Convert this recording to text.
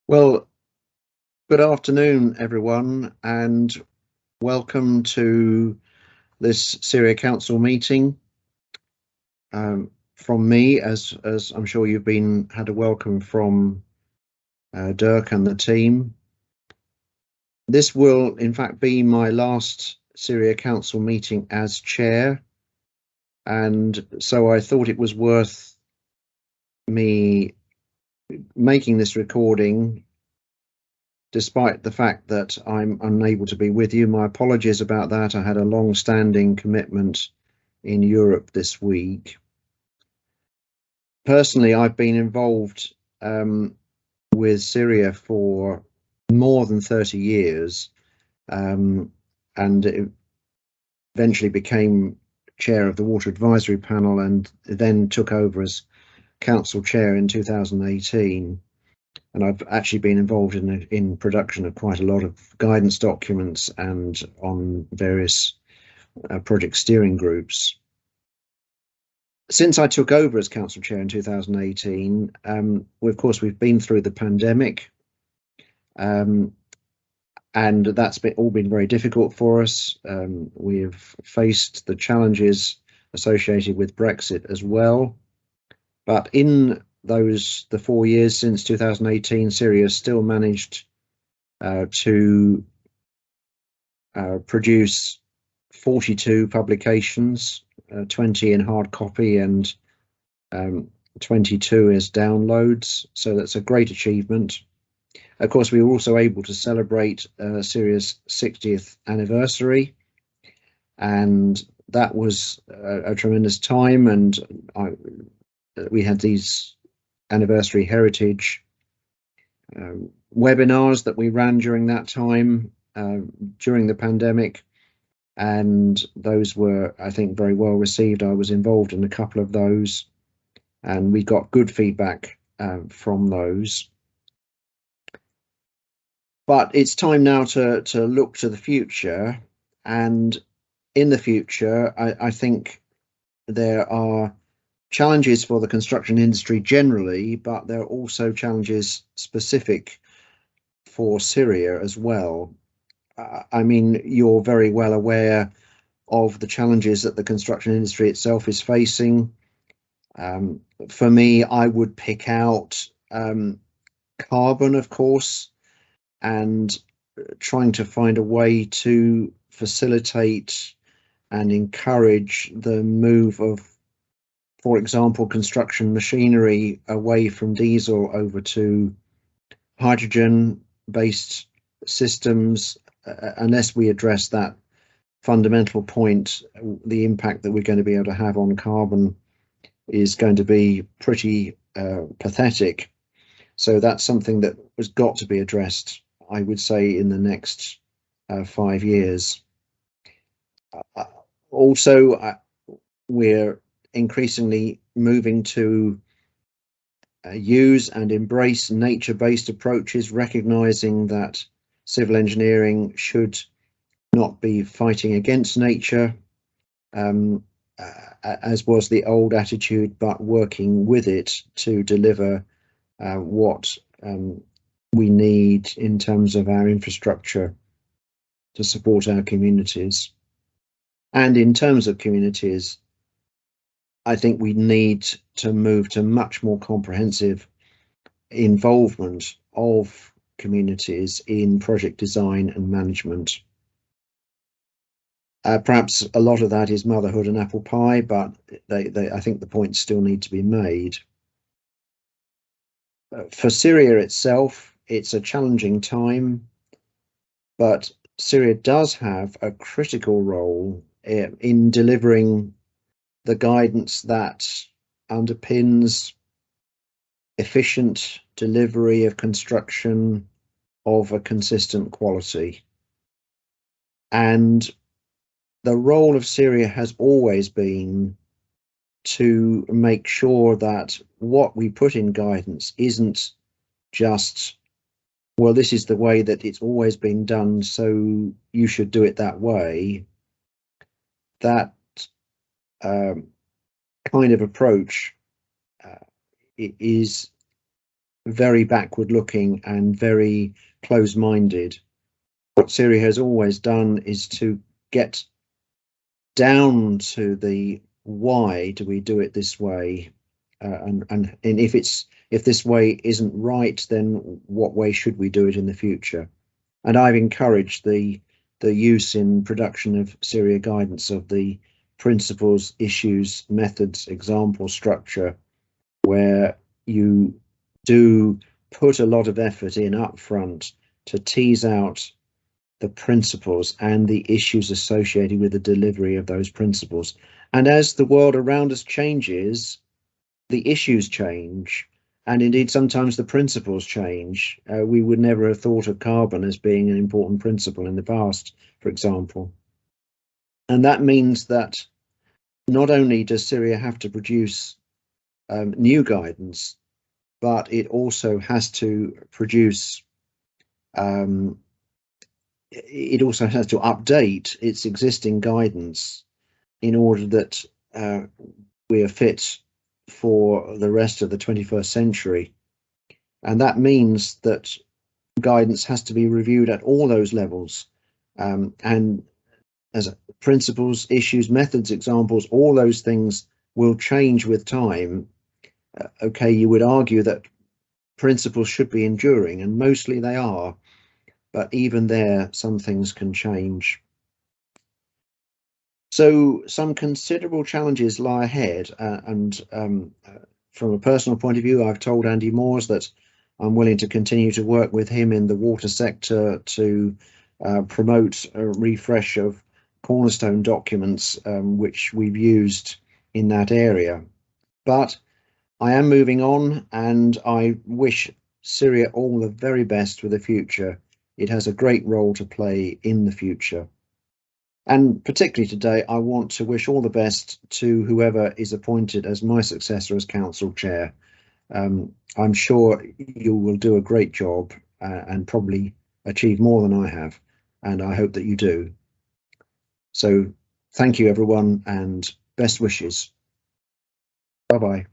Well, good afternoon, everyone, and welcome to this CIRIA Council meeting. From me, as I'm sure you've had a welcome from Dirk and the team. This will, in fact, be my last CIRIA Council meeting as chair, and so I thought it was worth me making this recording despite the fact that I'm unable to be with you. My apologies about that. I had a long-standing commitment in Europe this week. Personally, I've been involved with CIRIA for more than 30 years, and eventually became chair of the Water Advisory Panel and then took over as council chair in 2018. And I've actually been involved in production of quite a lot of guidance documents and on various project steering groups. Since I took over as council chair in 2018, of course, we've been through the pandemic, and that's all been very difficult for us. We've faced the challenges associated with Brexit as well. But in the 4 years since 2018, CIRIA still managed to produce 42 publications, 20 in hard copy and 22 as downloads. So that's a great achievement. Of course, we were also able to celebrate CIRIA's 60th anniversary, and that was a tremendous time. And we had these anniversary heritage webinars that we ran during that time, during the pandemic, and those were, I think, very well received. I was involved in a couple of those, and we got good feedback from those. But it's time now to look to the future, and in the future, I think there are challenges for the construction industry generally, but there are also challenges specific for CIRIA as well. I mean, you're very well aware of the challenges that the construction industry itself is facing. For me, I would pick out carbon, of course, and trying to find a way to facilitate and encourage the move of, for example, construction machinery away from diesel over to hydrogen-based systems. Unless we address that fundamental point, the impact that we're going to be able to have on carbon is going to be pretty pathetic. So that's something that has got to be addressed, I would say, in the next 5 years. Also, we're increasingly moving to use and embrace nature-based approaches, recognizing that civil engineering should not be fighting against nature, as was the old attitude, but working with it to deliver what we need in terms of our infrastructure to support our communities. And in terms of communities, I think we need to move to much more comprehensive involvement of communities in project design and management. Perhaps a lot of that is motherhood and apple pie, but I think the points still need to be made. For CIRIA itself, it's a challenging time, but CIRIA does have a critical role in delivering the guidance that underpins efficient delivery of construction of a consistent quality. And the role of CIRIA has always been to make sure that what we put in guidance isn't just, well, this is the way that it's always been done, so you should do it that way. That kind of approach is very backward looking and very close-minded. What CIRIA has always done is to get down to the why do we do it this way, and if this way isn't right, then what way should we do it in the future? And I've encouraged the use in production of CIRIA guidance of the principles, issues, methods, example, structure, where you do put a lot of effort in up front to tease out the principles and the issues associated with the delivery of those principles. And as the world around us changes, the issues change, and indeed sometimes the principles change. We would never have thought of carbon as being an important principle in the past, for example. And that means that not only does CIRIA have to produce new guidance, but it also has to produce it also has to update its existing guidance in order that we are fit for the rest of the 21st century. And that means that guidance has to be reviewed at all those levels, and as principles, issues, methods, examples, all those things will change with time. Okay, you would argue that principles should be enduring, and mostly they are, but even there, some things can change. So some considerable challenges lie ahead, and from a personal point of view, I've told Andy Moores that I'm willing to continue to work with him in the water sector to promote a refresh of cornerstone documents which we've used in that area. But I am moving on, and I wish CIRIA all the very best for the future. It has a great role to play in the future. And particularly today, I want to wish all the best to whoever is appointed as my successor as council chair. I'm sure you will do a great job and probably achieve more than I have, and I hope that you do. So thank you, everyone, and best wishes. Bye-bye.